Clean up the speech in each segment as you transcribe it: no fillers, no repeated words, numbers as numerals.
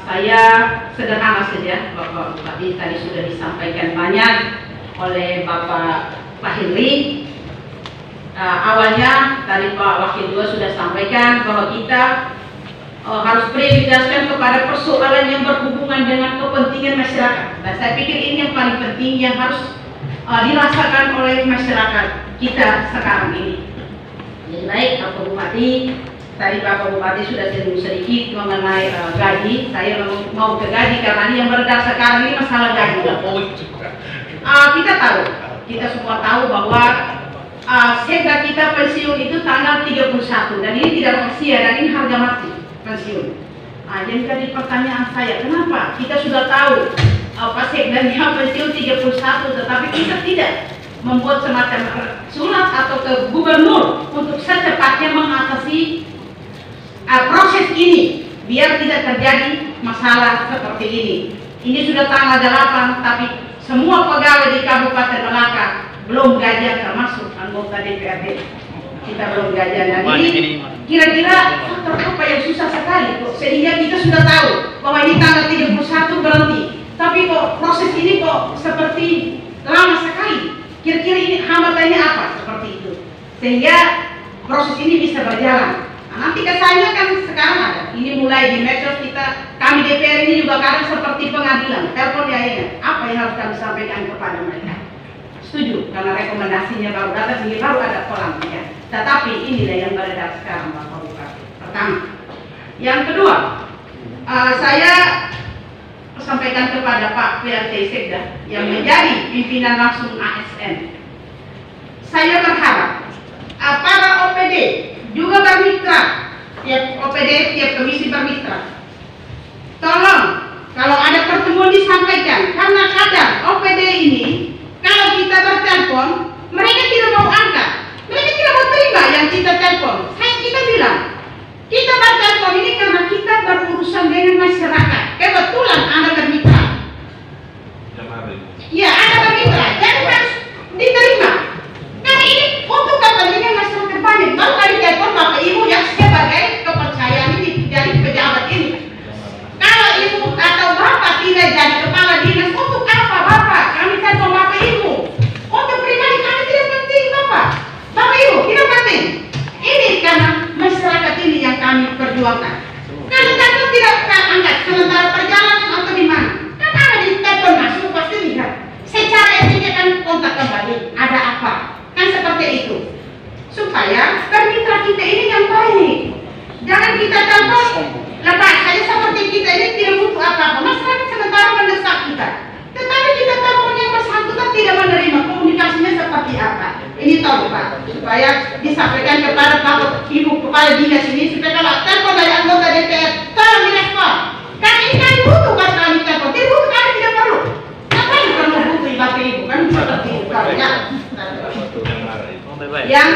Saya sederhana saja, Bapak Bupati, tadi sudah disampaikan banyak oleh Bapak Henry. Awalnya tadi Pak Wakil II sudah sampaikan bahwa kita harus prioritaskan kepada persoalan yang berhubungan dengan kepentingan masyarakat. Dan saya pikir ini yang paling penting yang harus dirasakan oleh masyarakat kita sekarang ini. Jadi baik Bapak Bupati, tadi Bapak Bupati sudah singgung sedikit mengenai gaji. Saya mau ke gaji karena ini yang beredar sekarang ini masalah gaji. Kita tahu, kita semua tahu bahwa sekda kita pensiun itu tanggal 31 dan ini tidak rahasia dan ini harga mati pensiun. Jadi tadi pertanyaan saya, kenapa kita sudah tahu sekdanya pensiun 31 tetapi kita tidak membuat semacam surat atau ke gubernur untuk secepatnya mengatasi proses ini biar tidak terjadi masalah seperti ini. Ini sudah tanggal 8 tapi semua pegawai di Kabupaten Melaka belum gajian, termasuk anggota DPRD kita belum gajian. Dan ini kira-kira faktor apa yang susah sekali kok sehingga kita sudah tahu bahwa ini tanggal 31 berhenti tapi kok proses ini kok seperti lama sekali. Kira-kira ini hambatannya apa seperti itu sehingga proses ini bisa berjalan. Nanti kesannya kan sekarang ada, ini mulai di medsos kita, kami DPR ini juga kadang seperti pengadilan, telepon ya ini, apa yang harus kami sampaikan kepada mereka. Setuju, karena rekomendasinya baru datang, sehingga baru ada polannya. Tetapi inilah yang beredar sekarang Bapak Bupati. Pertama. Yang kedua, saya sampaikan kepada Pak PLT Sekda yang menjadi pimpinan langsung ASN. Saya berharap para OPD juga bermitra, tiap OPD, tiap komisi bermitra. Tolong, kalau ada pertemuan disampaikan, karena kadang OPD ini, kalau kita bertelepon, mereka tidak mau angkat, mereka tidak mau terima yang kita telepon. Kita bilang, kita bertelepon ini karena kita berurusan dengan masyarakat. Kebetulan Anda bermitra. Ya, Anda bermitra, jadi harus diterima. Karena ini untuk kepentingan masyarakat banyak. Baru kali telepon Bapak Ibu yang sebagai kepercayaan ini dari pejabat ini. Kalau Ibu atau Bapak tidak jadi kepala dinas, untuk apa Bapak? Kami telepon Bapak Ibu. Untuk pribadi kami tidak penting Bapak. Bapak Ibu tidak penting. Ini karena masyarakat ini yang kami perjuangkan. Kalau telepon tidak angkat sementara perjalanan atau di mana? Kan ada di telepon masuk pasti lihat. Secara etiknya kan kontak kembali. Ada apa? Kan seperti itu. Supaya bermitra kita ini yang baik. Jangan kita telepon lepas saja seperti kita ini tidak butuh apa-apa. Masyarakat sementara mendesak kita. Tetapi kita telepon yang bersangkutan tidak menerima komunikasinya seperti apa. Ini tahu Pak, supaya disampaikan kepada Bapak Ibu kepala dinas ini supaya kalau telepon dari anggota DPR tolong direspon. Kan ini kan butuh kan kami telepon, tidak butuh kami tidak perlu. Ngapain perlu butuh Bapak Ibu kan seperti itu kalau ya. Yang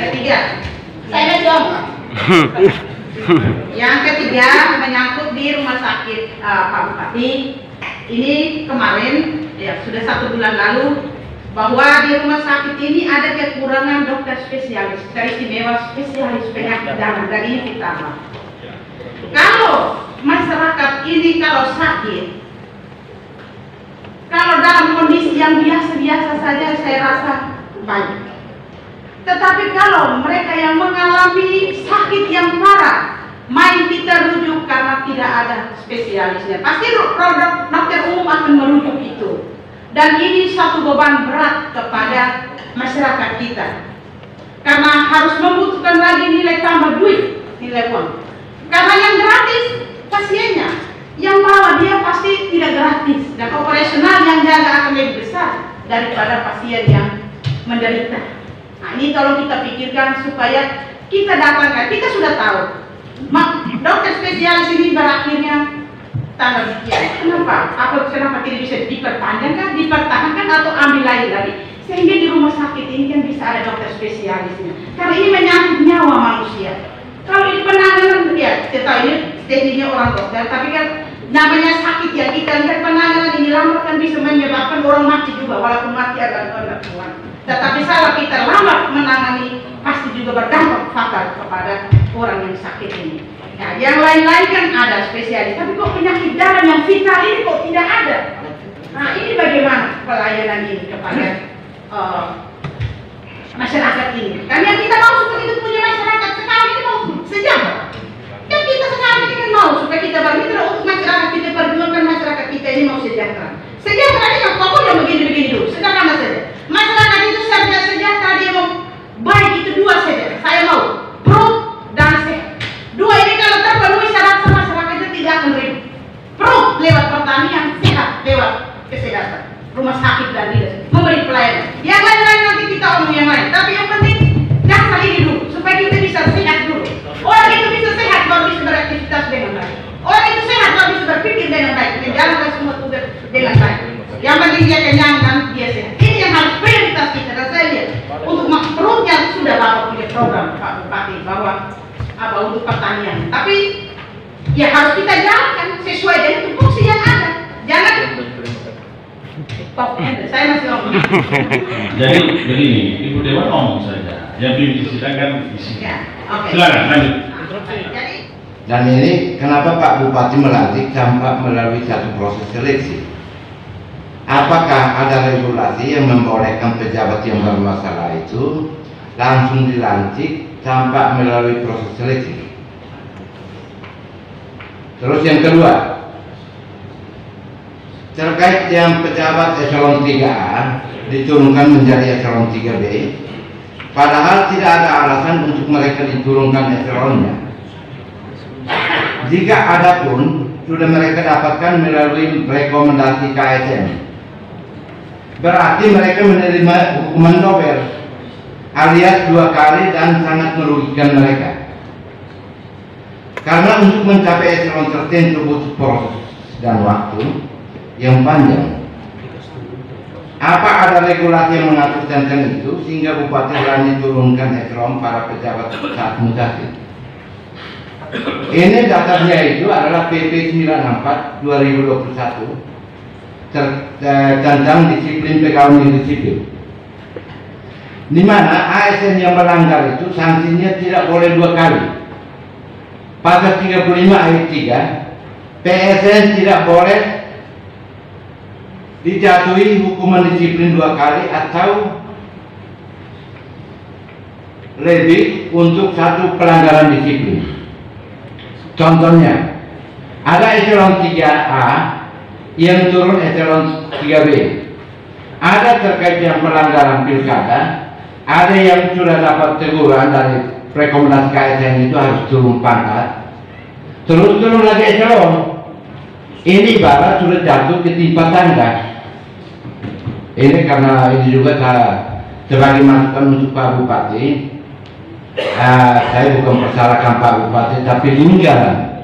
ketiga, saya jawab. Yang ketiga menyangkut di rumah sakit Pak Bupati. Ini kemarin ya sudah 1 bulan lalu bahwa di rumah sakit ini ada kekurangan dokter spesialis, teristimewa spesialis penyakit dalam dan ini ditambah. Kalau masyarakat ini kalau sakit, kalau dalam kondisi yang biasa-biasa saja saya rasa baik. Tetapi kalau mereka yang mengalami sakit yang parah, main kita rujuk karena tidak ada spesialisnya. Pasti dokter umum akan merujuk itu. Dan ini satu beban berat kepada masyarakat kita. Karena harus membutuhkan lagi nilai tambah duit, nilai uang. Karena yang gratis pasiennya, yang bawah dia pasti tidak gratis. Dan operasional yang jaga akan lebih besar daripada pasien yang menderita. Nah ini tolong kita pikirkan supaya kita datangkan. Kita sudah tahu dokter spesialis ini berakhirnya tanggal sekian. Kenapa? Kenapa tidak bisa diperpanjangkan, dipertahankan atau ambil lagi? Sehingga di rumah sakit ini kan bisa ada dokter spesialisnya. Karena ini menyangkut nyawa manusia. Kalau ini penanganan ya, kita tahu ini tekniknya orang dokter, tapi kan namanya sakit ya kita lihat penanganan ini lambat kan bisa menyebabkan orang mati juga walaupun mati agak kuat. Tetapi salah kita lambat menangani pasti juga berdampak fatal kepada orang yang sakit ini. Nah, yang lain-lain kan ada spesialis, tapi kok penyakit dalam yang vital ini kok tidak ada. Nah, ini bagaimana pelayanan ini kepada masyarakat ini? Kan yang kita mau supaya kita punya masyarakat sekarang ini mau sejahtera. Yang kita sekarang ini kan mau supaya kita bermitra untuk masyarakat kita, perjuangkan masyarakat kita ini mau sejahtera. Sejahtera ini yang pokoknya begini-begini dulu, sederhana saja. Masyarakat itu sejahtera, dia mau baik, itu dua saja. Saya mau pro dan sehat. Dua ini kalau terpenuhi syarat, masyarakat itu tidak akan ribut. Pro lewat pertanian, sehat lewat kesehatan, rumah sakit dan dinas, memberi pelayanan. Yang lain-lain nanti kita omong yang lain. Tapi yang penting dasar ini dulu, supaya kita bisa sehat dulu. Orang itu bisa sehat baru bisa beraktivitas dengan baik. Orang itu sehat baru bisa berpikir dengan baik, menjalankan semua tugas dengan baik. Yang penting dia kenyang dan dia sehat. Ini yang harus prioritas kita. Dan saya lihat untuk perutnya sudah Bapak punya program Pak Bupati bahwa apa untuk pertanian. Tapi ya harus kita jalankan sesuai dengan tupoksi yang ada. Jangan saya masih ngomong. Jadi begini, Ibu Dewan ngomong saja. Yang disidangkan di sini. Ya, okay. Silakan lanjut. Dan ini kenapa Pak Bupati melantik tanpa melalui satu proses seleksi? Apakah ada regulasi yang membolehkan pejabat yang bermasalah itu langsung dilantik tanpa melalui proses seleksi? Terus yang kedua, terkait yang pejabat eselon 3A diturunkan menjadi eselon 3B, padahal tidak ada alasan untuk mereka diturunkan eselonnya. Jika ada pun sudah mereka dapatkan melalui rekomendasi KSM, berarti mereka menerima hukuman Nobel alias 2 kali dan sangat merugikan mereka. Karena untuk mencapai eselon tertentu butuh proses dan waktu yang panjang. Apa ada regulasi yang mengatur tentang itu sehingga Bupati berani turunkan eselon para pejabat saat mutasi? Ini dasarnya itu adalah PP 94 2021 tentang disiplin pegawai negeri sipil, di mana ASN yang melanggar itu sanksinya tidak boleh 2 kali. Pasal 35 ayat 3, PSN tidak boleh dijatuhi hukuman disiplin 2 kali atau lebih untuk satu pelanggaran disiplin. Contohnya, ada eselon 3A yang turun eselon 3B. Ada terkait yang pelanggaran pilkada, ada yang sudah dapat teguran dari rekomendasi KSN itu harus turun pangkat, terus turun lagi eselon. Ini ibarat sudah jatuh ke timpa tangga. Ini karena ini juga sebagai masukan untuk Pak Bupati. Saya bukan persalahkan Pak Bupati, tapi lingkaran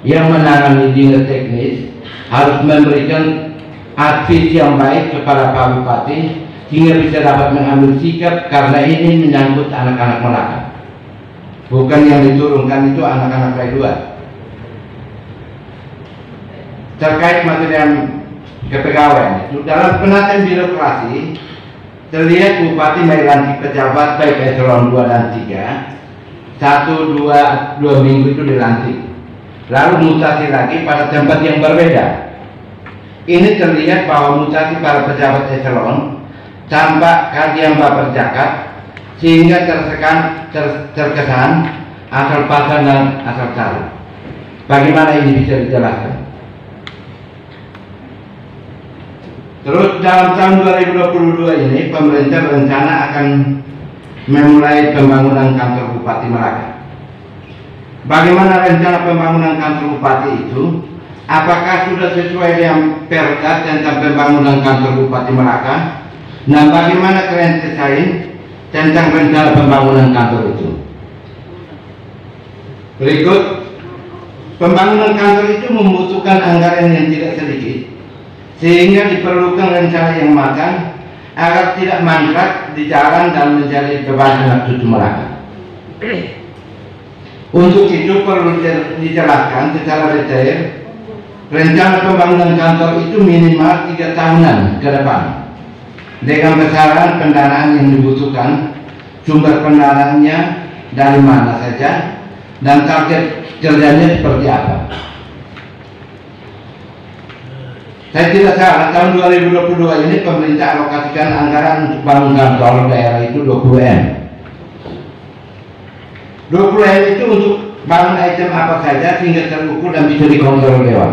yang menangani dinas teknis harus memberikan advis yang baik kepada Pak Bupati sehingga bisa dapat mengambil sikap, karena ini menyangkut anak-anak mereka. Bukan yang diturunkan itu anak-anak P2. Terkait material kepegawaian itu dalam penataan birokrasi, terlihat Bupati melantik pejabat baik eselon 2 dan 3, 1-2 minggu itu dilantik, lalu mutasi lagi pada tempat yang berbeda. Ini terlihat bahwa mutasi para pejabat eselon tanpa kajian baper zakat, sehingga terkesan asal pasan dan asal cari. Bagaimana ini bisa dijelaskan? Terus dalam tahun 2022 ini pemerintah berencana akan memulai pembangunan kantor Bupati Melaka. Bagaimana rencana pembangunan kantor Bupati itu? Apakah sudah sesuai dengan perda tentang pembangunan kantor Bupati Melaka? Nah, bagaimana kalian desain tentang rencana pembangunan kantor itu? Berikut, pembangunan kantor itu membutuhkan anggaran yang tidak sedikit, sehingga diperlukan rencana yang matang agar tidak mangkrak di jalan dan menjadi beban anak cucu mereka. Untuk itu perlu dijelaskan secara detail rencana pembangunan kantor itu minimal 3 tahunan ke depan, dengan besaran pendanaan yang dibutuhkan, sumber pendanaannya dari mana saja, dan target kerjanya seperti apa. Saya tidak salah, tahun 2022 ini pemerintah alokasikan anggaran untuk bangun kantor daerah itu 20M. 20M itu untuk bangun item apa saja sehingga terukur dan bisa dikontrol Dewan.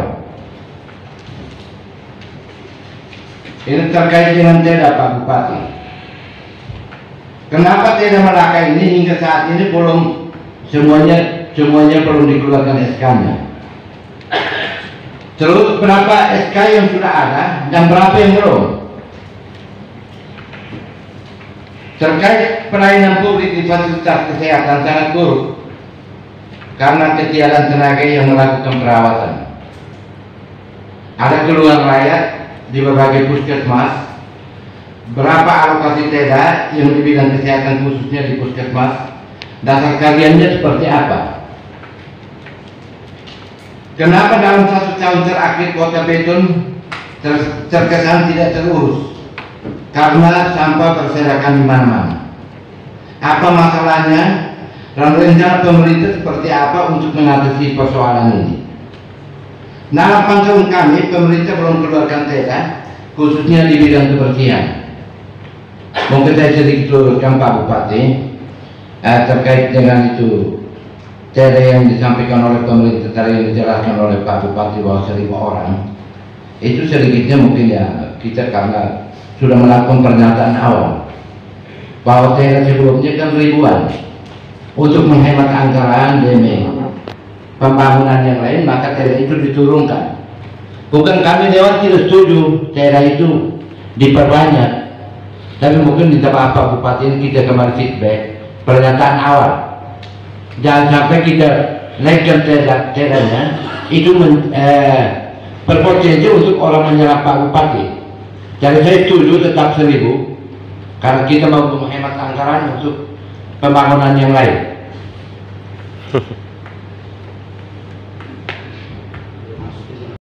Ini terkait dengan TEDA Pak Bupati. Kenapa TEDA Melaka ini hingga saat ini belum semuanya belum dikeluarkan SK-nya? Terus berapa SK yang sudah ada dan berapa yang belum? Terkait pelayanan publik di fasilitas kesehatan sangat buruk karena ketiadaan tenaga yang melakukan perawatan. Ada keluhan rakyat di berbagai puskesmas. Berapa alokasi TEDA yang di bidang kesehatan khususnya di puskesmas? Dasar kajiannya seperti apa? Kenapa dalam 1 tahun terakhir Kota Beton terkesan tidak terurus? Karena sampah berserakan di mana-mana. Apa masalahnya? Dan rencana pemerintah seperti apa untuk mengatasi persoalan ini? Dalam pantauan kami, pemerintah belum keluarkan TEDA, khususnya di bidang kebersihan. Mungkin saya sedikit luruskan Pak Bupati terkait dengan itu. TEDA yang disampaikan oleh pemerintah tadi, yang dijelaskan oleh Pak Bupati bahwa 1.000 orang itu sedikitnya mungkin ya kita karena sudah melakukan pernyataan awal bahwa TEDA sebelumnya kan ribuan untuk menghemat anggaran demi pembangunan yang lain, maka TEDA itu diturunkan. Bukan kami Dewan tidak setuju TEDA itu diperbanyak, tapi mungkin di tempat Pak Bupati ini kita kembali feedback pernyataan awal. Jangan sampai kita naikkan TEDA-nya itu berpotensi untuk orang menyerang Pak Bupati. Jadi saya setuju tetap 1.000 karena kita mau menghemat anggaran untuk pembangunan yang lain.